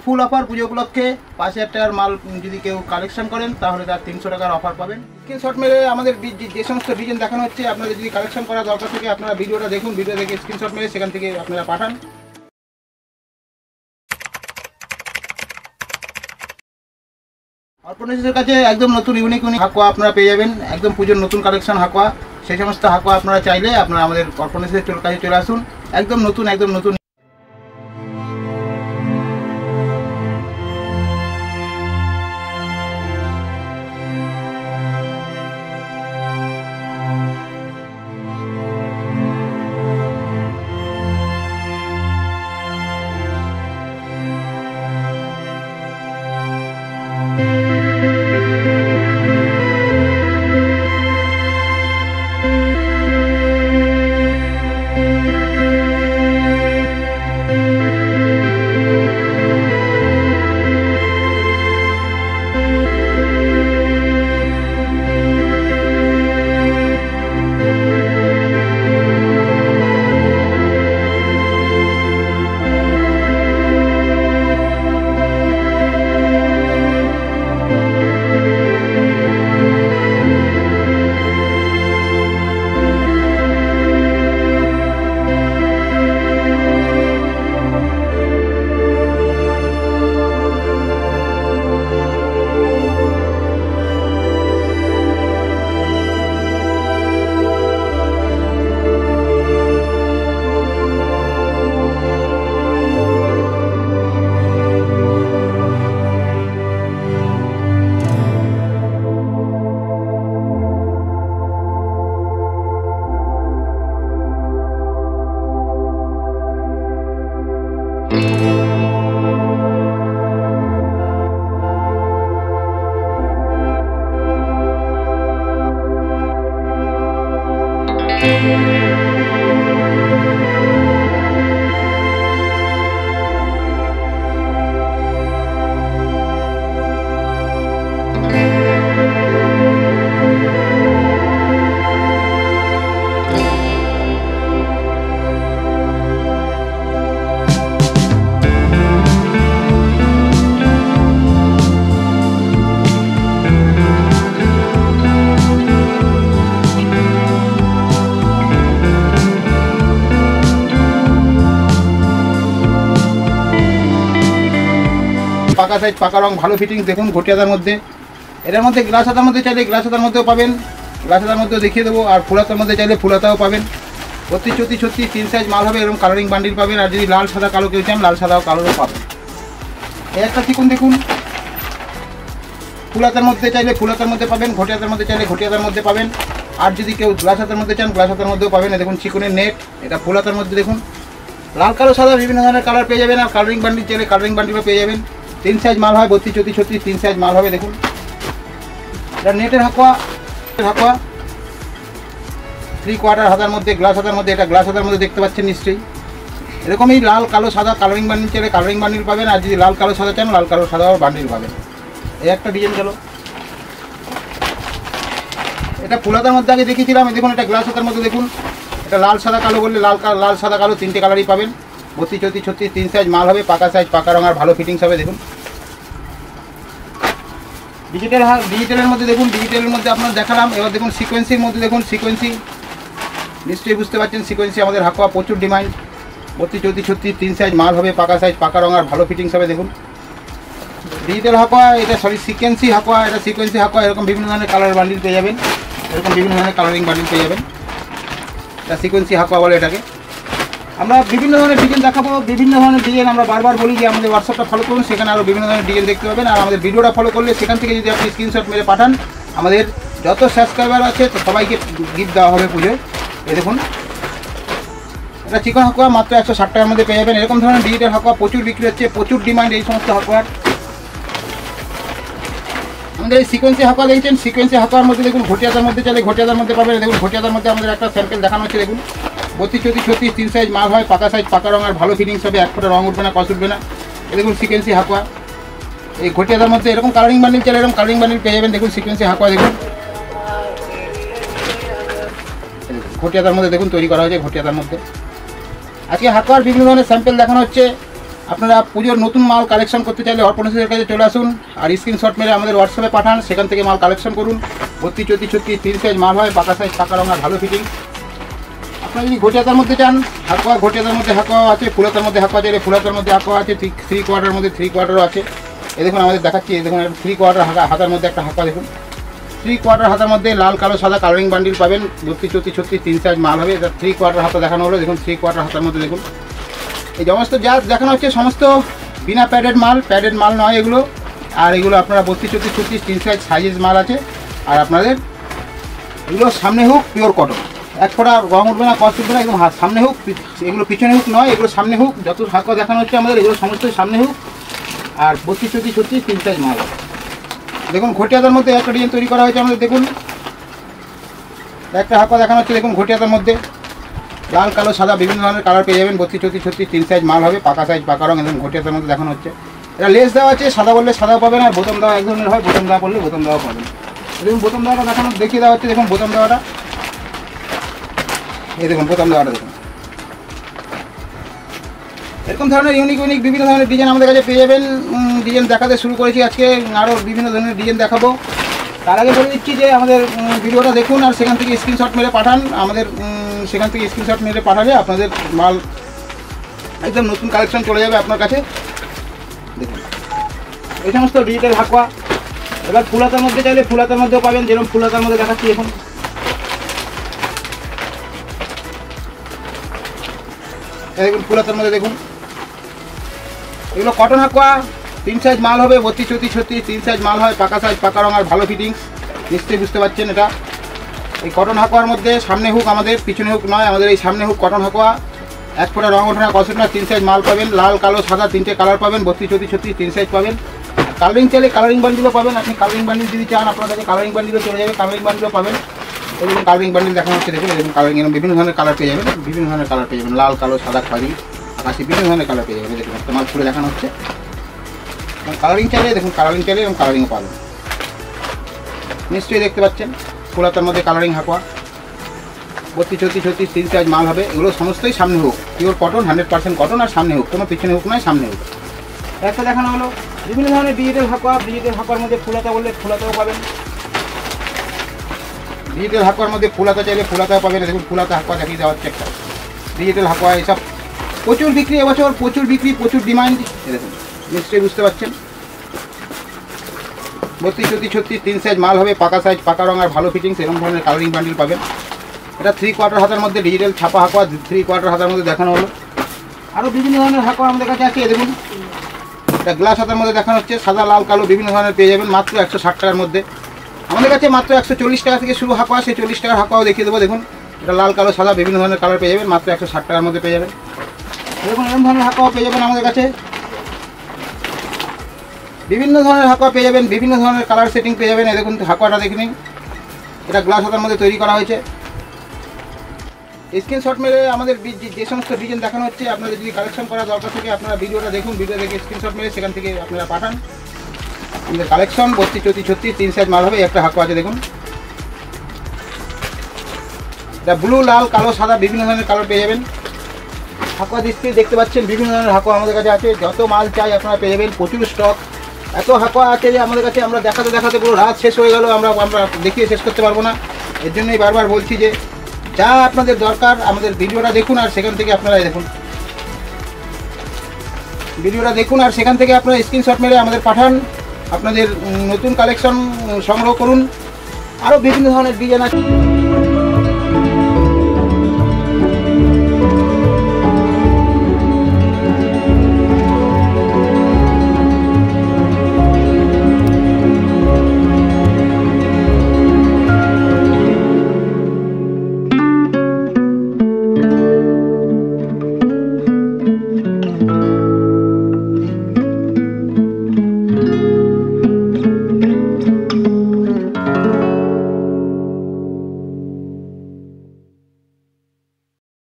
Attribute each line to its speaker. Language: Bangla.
Speaker 1: ফুল অফার পুজো উপলক্ষে 5000 টাকার মাল যদি কেউ কালেকশন করেন তাহলে তার 300 টাকার অফার পাবেন। স্ক্রিনশট মেরে আমাদের যে সমস্ত ডিজাইন দেখানো হচ্ছে আপনাদের যদি কালেকশন করা দরকার থাকে আপনারা ভিডিওটা দেখুন, ভিডিও দেখে স্ক্রিনশট মেরে সেখান থেকে আপনারা পাঠান। অর্পণের কাছে একদম নতুন ইউনিক হাকুয়া আপনারা পেয়ে যাবেন, একদম পুজোর নতুন কালেকশন হাকুয়া। সেই সমস্ত হাকুয়া আপনারা চাইলে আপনারা আমাদের অর্পণের কাছে চলে আসুন, একদম নতুন। পাকা সাইজ পাকা রং ভালো ফিটিংস দেখুন ঘটিয়াদার মধ্যে। এটার মধ্যে গ্লাস হাতার মধ্যে চাইলে গ্লাস হাতার মধ্যেও পাবেন, গ্লাস হাতার মধ্যেও দেখিয়ে দেবো। আর ফুলাতার মধ্যে চাইলে ফুলাতাও পাবেন। 32-34 3 সাইজ মাল হবে, এরকম কালারিং বান্ডিল পাবেন। আর যদি লাল সাদা কালো কেউ চান লাল সাদা কালোও পাবেন। এই একটা চিকুন দেখুন, ফুলাতার মধ্যে চাইলে ফুলাতার মধ্যে পাবেন, ঘটিয়াদার মধ্যে চাইলে ঘটিয়াদার মধ্যে পাবেন। আর যদি কেউ গ্লাস হাতার মধ্যে চান গ্লাস হাতার মধ্যেও পাবেন। দেখুন চিকুনের নেট, এটা ফুলাতার মধ্যে দেখুন লাল কালো সাদা বিভিন্ন ধরনের কালার পেয়ে যাবেন। আর কালারিং বান্ডিল চাইলে কালারিং বান্ডিলও পেয়ে যাবেন। 3 সাইজ মাল হয়, 32-34 3 সাইজ মাল হবে। দেখুন এটা নেটের হাকুয়া 3/4 হাতার মধ্যে গ্লাস হাতার মধ্যে, এটা গ্লাস হাতার মধ্যে দেখতে পাচ্ছেন নিশ্চয়ই। এরকমই লাল কালো সাদা কালারিং বান্ডিল চাইলে কালারিং বান্ডিল পাবেন। আর যদি লাল কালো সাদা চান লাল কালো সাদাও বান্ডিল পাবেন। এই একটা ডিজাইন গেল। এটা ফুলাতার মধ্যে আগে দেখিয়েছিলাম, দেখুন এটা গ্লাস হাতার মধ্যে দেখুন। এটা লাল সাদা কালো বললে লাল সাদা কালো 3টে কালারই পাবেন। 32-34 3 সাইজ মাল হবে, পাকা সাইজ পাকা রং আর ভালো ফিটিংস হবে। দেখুন ডিজিটালের মধ্যে দেখুন, ডিজিটালের মধ্যে আপনার দেখালাম। এবার দেখুন সিকোয়েন্সির মধ্যে দেখুন, সিকোয়েন্সি নিশ্চয়ই বুঝতে পারছেন। সিকোয়েন্সি আমাদের হাকুয়া প্রচুর ডিমান্ড। 32-34 3 সাইজ মাল হবে, পাকা সাইজ পাকা রং আর ভালো ফিটিংস হবে। দেখুন ডিজিটাল হাকুয়া, এটা সিকোয়েন্সি হাকুয়া, এটা সিকোয়েন্সি হাকুয়া। এরকম বিভিন্ন ধরনের কালার বান্ডিল পেয়ে যাবেন, এরকম বিভিন্ন ধরনের কালারিং বান্ডিল পেয়ে যাবেন। এটা সিকোয়েন্সি হাকুয়া বলে এটাকে। আমরা বিভিন্ন ধরনের ডিজাইন দেখাবো, বিভিন্ন ধরনের ডিজাইন আমরা বারবার বলি যে আমাদের হোয়াটসঅ্যাপটা ফলো করুন, সেখানে আরও বিভিন্ন ধরনের ডিজাইন দেখতে পাবেন। আর আমাদের ভিডিওটা ফলো করলে সেখান থেকে যদি আপনি স্ক্রিনশট মেরে পাঠান, আমাদের যত সাবস্ক্রাইবার আছে তো সবাইকে গিফট দেওয়া হবে পুজোয়। এই দেখুন এটা চিকন হাকুয়া মাত্র 160 টাকার মধ্যে পেয়ে যাবেন। এরকম ধরনের ডিজিটাল হাকুয়া প্রচুর বিক্রি হচ্ছে, প্রচুর ডিমান্ড এই সমস্ত হাকুয়ার। আমাদের এই সিকোয়েন্সি হাকুয়া দেখছেন, সিকোয়েন্সি হাকুয়ার মধ্যে দেখুন ঘটিয়াদার মধ্যে চাইলে ঘটিয়াদার মধ্যে পাবেন। দেখুন ঘটিয়াদার মধ্যে আমাদের একটা স্যাম্পল দেখানো হচ্ছে। দেখুন 32-34 3 সাইজ মাল হয়, পাকা সাইজ পাকা রং আর ভালো ফিটিংস হবে, এক ফোঁটা রং উঠবে না, কস উঠবে না। এই দেখুন সিকোয়েন্সি হাকুয়া, এই ঘটিয়াদার মধ্যে এরকম কালারিং বান্ডিল চাইলে এরকম কালারিং বান্ডিল পেয়ে যাবেন। দেখুন সিকোয়েন্সি হাকুয়া দেখুন ঘটিয়াদার মধ্যে দেখুন তৈরি করা হয়েছে ঘটিয়াদার মধ্যে। আজকে হাকুয়ার বিভিন্ন ধরনের স্যাম্পল দেখানো হচ্ছে। আপনারা পুজোর নতুন মাল কালেকশন করতে চাইলে অর্পণের কাছে চলে আসুন, আর স্ক্রিনশট মেরে আমাদের হোয়াটসঅ্যাপে পাঠান, সেখান থেকে মাল কালেকশন করুন। 32, 34, 3 সাইজ মাল হয়, পাকা সাইজ, পাকা রঙ আর ভালো ফিটিং। আপনারা যদি ঘটিয়াতার মধ্যে চান, হাকুয়া ঘটিয়াতার মধ্যে হাকুয়া আছে, ফুলাতার মধ্যে হাকুয়া চাইলে ফুলাতার মধ্যে হাকুয়া আছে, 3 কোয়ার্টার মধ্যে 3 কোয়ার্টারও আছে। এই দেখুন আমাদের দেখাচ্ছি, এই দেখুন 3 কোয়ার্টার হাতার মধ্যে একটা হাকুয়া দেখুন, 3 কোয়ার্টার হাতার মধ্যে লাল কালো সাদা কালারিং বান্ডিল পাবেন। 32, 34, 36, 3 সাইজ মাল হবে। এটা 3 কোয়ার্টার হাতা দেখানো হলো, দেখুন 3 কোয়ার্টার হাতার মধ্যে দেখুন। এই সমস্ত যা দেখানো হচ্ছে সমস্ত বিনা প্যাডেড মাল নয় এগুলো। আর এগুলো আপনারা 32, 34, 36, 3 সাইজ সাইজের মাল আছে। আর আপনাদের এগুলো সামনে হুক পিওর কটন, এক ফোঁটা রং উঠবে না, কষ্ট উঠবে না, একদম সামনে হুক। এগুলো পিছনে হুক নয়, এগুলো সামনে হুক। যত হাকুয়া দেখানো হচ্ছে আমাদের এগুলো সমস্তই সামনে হুক। আর 32, 34, 36, 3 সাইজ মাল আছে। দেখুন ঘটিয়াতার মধ্যে একটা ডিজাইন তৈরি করা হয়েছে আমাদের। দেখুন একটা হাকুয়া দেখানো হচ্ছে, দেখুন ঘটিয়াতার মধ্যে লাল কালো সাদা বিভিন্ন ধরনের কালার পেয়ে যাবেন। 32, 34, 36, 3 সাইজ মাল হবে, পাকা সাইজ, পাকা রঙ। একদম ঘটিয়াতার মধ্যে দেখানো হচ্ছে। এটা লেস দেওয়া আছে, সাদা বললে সাদাও পাবেন, আর বোতাম দেওয়া এক ধরনের হয়, বোতাম দেওয়া বললে বোতাম দেওয়া পাবেন। দেখুন বোতাম দেওয়াটা দেখানো দেখিয়ে দেওয়া হচ্ছে, দেখুন বোতাম দেওয়াটা, এই দেখুন বোতাম দেওয়াটা দেখুন। এরকম ধরনের ইউনিক বিভিন্ন ধরনের ডিজাইন আমাদের কাছে পেয়ে যাবেন। ডিজাইন দেখাতে শুরু করেছি আজকে, আরও বিভিন্ন ধরনের ডিজাইন দেখাবো। তার আগে বলে দিচ্ছি যে আমাদের ভিডিওটা দেখুন, আর সেখান থেকে স্ক্রিনশট মেরে পাঠান। আমাদের সেখান থেকে স্ক্রিনশট মেরে পাঠালে আপনাদের মাল একদম নতুন কালেকশন চলে যাবে আপনার কাছে। দেখুন এই সমস্ত ডিজিটাল হাকুয়া। এবার ফুলাতার মধ্যে চাইলে ফুলাতার মধ্যেও পাবেন, যেরকম ফুলাতার মধ্যে দেখাচ্ছি এখন। দেখুন ফুলাতার মধ্যে দেখুন, এগুলো কটন হাকুয়া, 3 সাইজ মাল হবে। 32, 34, 36, 3 সাইজ মাল হয়, পাকা সাইজ, পাকা রঙ আর ভালো ফিটিংস। নিশ্চয়ই বুঝতে পারছেন এটা। এই কটন হাকুয়ার মধ্যে সামনে হুক আমাদের, পিছনে হুক নয় আমাদের। এই সামনে হুক কটন হাকুয়া, এক ফোঁটা রঙ ওঠে না, কষ্ট না, 3 সাইজ মাল পাবেন। লাল কালো সাদা 3টে কালার পাবেন। 32, 34, 36, 3 সাইজ পাবেন। কালারিং চাইলে কালারিং বান্ডিলও পাবেন। আপনি কালারিং বান্ডিল যদি চান আপনার কাছে কালারিং বান্ডিলও চলে যাবে, কালারিং বান্ডিলও পাবেন। এরকম কালারিং বান্ডিল দেখানো হচ্ছে, দেখুন এরকম কালারিং, এরকম বিভিন্ন ধরনের কালার পেয়ে যাবেন। বিভিন্ন ধরনের কালার পেয়ে যাবেন, লাল কালো সাদা খয়েরি আকাশি, বিভিন্ন ধরনের কালার পেয়ে যাবেন। দেখুন একটা মাল খুলে দেখানো হচ্ছে। কালারিং চাইলে দেখুন, কালারিং চাইলে এবং কালারিংও পাবেন। নিশ্চয়ই দেখতে পাচ্ছেন ফুলাতার মধ্যে কালারিং হাকুয়া। 32, 34, 36, 3 সাইজ মাল হবে। এগুলো সমস্তই সামনে হুক, পিওর কটন, 100% কটন, আর সামনে হুক, কোনো পিছনে হুক নয়, সামনে হুক। একটা দেখানো হলো বিভিন্ন ধরনের ডিজিটাল হাকুয়া। ডিজিটাল হাকুয়ার মধ্যে ফুলাতা বললে ফুলাতাও পাবেন। ডিজিটাল হাকুয়ার মধ্যে ফুলাতা চাইলে ফুলাতাও পাবেন। দেখুন ফুলাতা হাকুয়া দেখিয়ে দেওয়া হচ্ছে একটা ডিজিটাল হাকুয়া। এসব প্রচুর বিক্রি এবছর, প্রচুর বিক্রি, প্রচুর ডিমান্ড। দেখুন নিশ্চয়ই বুঝতে পারছেন। 32, 34, 36, 3 সাইজ মাল হবে, পাকা সাইজ, পাকা রঙ আর ভালো ফিটিংস। এরকম ধরনের কালারিং বান্ডিল পাবেন। এটা 3 কোয়ার্টার হাতার মধ্যে ডিজিটাল ছাপা হাকুয়া, 3 কোয়ার্টার হাতার মধ্যে দেখানো হলো। আরও বিভিন্ন ধরনের হাকুয়া আমাদের কাছে আছে। দেখুন এটা গ্লাস হাতার মধ্যে দেখানো হচ্ছে, সাদা লাল কালো বিভিন্ন ধরনের পেয়ে যাবেন মাত্র 160 টাকার মধ্যে। আমাদের কাছে মাত্র 140 টাকা থেকে শুরু হাকুয়া, সেই 40 টাকার হাকুয়াও দেখিয়ে দেবো। দেখুন এটা লাল কালো সাদা বিভিন্ন ধরনের কালার পেয়ে যাবেন, মাত্র 160 টাকার মধ্যে পেয়ে যাবেন। দেখুন এরকম ধরনের হাকুয়াও পেয়ে যাবেন আমাদের কাছে। বিভিন্ন ধরনের হাকুয়া পেয়ে যাবেন, বিভিন্ন ধরনের কালার সেটিং পেয়ে যাবেন। এই দেখুন হাকুয়াটা দেখে নিন, এটা গ্লাস হাতার মধ্যে তৈরি করা হয়েছে। স্ক্রিনশট মেরে আমাদের যে সমস্ত ডিজাইন দেখানো হচ্ছে, আপনাদের যদি কালেকশন করা দরকার থাকে আপনারা ভিডিওটা দেখুন, ভিডিও দেখে স্ক্রিনশট মেরে সেখান থেকে আপনারা পাঠান। আমাদের কালেকশন 32, 34, 36, 3 সাইজ মাল হবে। একটা হাকুয়া আছে দেখুন, এটা ব্লু, লাল, কালো, সাদা বিভিন্ন ধরনের কালার পেয়ে যাবেন। হাকুয়া ডিসপ্লে দেখতে পাচ্ছেন, বিভিন্ন ধরনের হাকুয়া আমাদের কাছে আছে। যত মাল চাই আপনারা পেয়ে যাবেন, প্রচুর স্টক। এত হাকুয়া আছে যে আমাদের কাছে আমরা দেখাতে দেখাতে পুরো রাত শেষ হয়ে গেল, আমরা দেখিয়ে শেষ করতে পারবো না। এর জন্যই বারবার বলছি যে যা আপনাদের দরকার আমাদের ভিডিওটা দেখুন, আর সেখান থেকে আপনারা দেখুন ভিডিওটা দেখুন, আর সেখান থেকে আপনারা স্ক্রিনশট মেরে আমাদের পাঠান। আপনাদের নতুন কালেকশন সংগ্রহ করুন। আরও বিভিন্ন ধরনের ডিজাইন আছে।